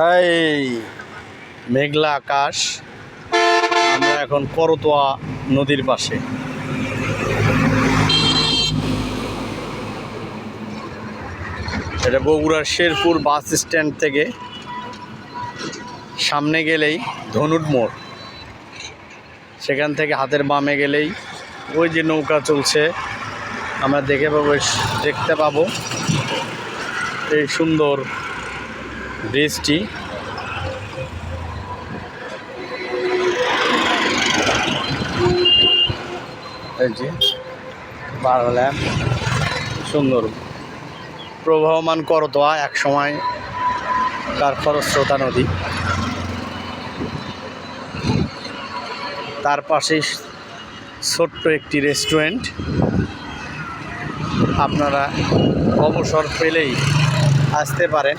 এই মেঘলা আকাশ। আমরা এখন করতোয়া নদীর পাশে। এটা বগুড়ার শেরপুর বাস স্ট্যান্ড থেকে সামনে গেলেই ধনুট মোড়, সেখান থেকে হাতের বামে গেলেই ওই যে নৌকা চলছে আমরা দেখতে পাবো এই সুন্দর ব্রিজটি। এই যে বাড়লাম সুন্দর প্রবাহমান করতোয়া, এক সময় তার খরস্রোতা নদী। তার পাশেই ছোট্ট একটি রেস্টুরেন্ট। আপনারা অবসর পেলেই আসতে পারেন।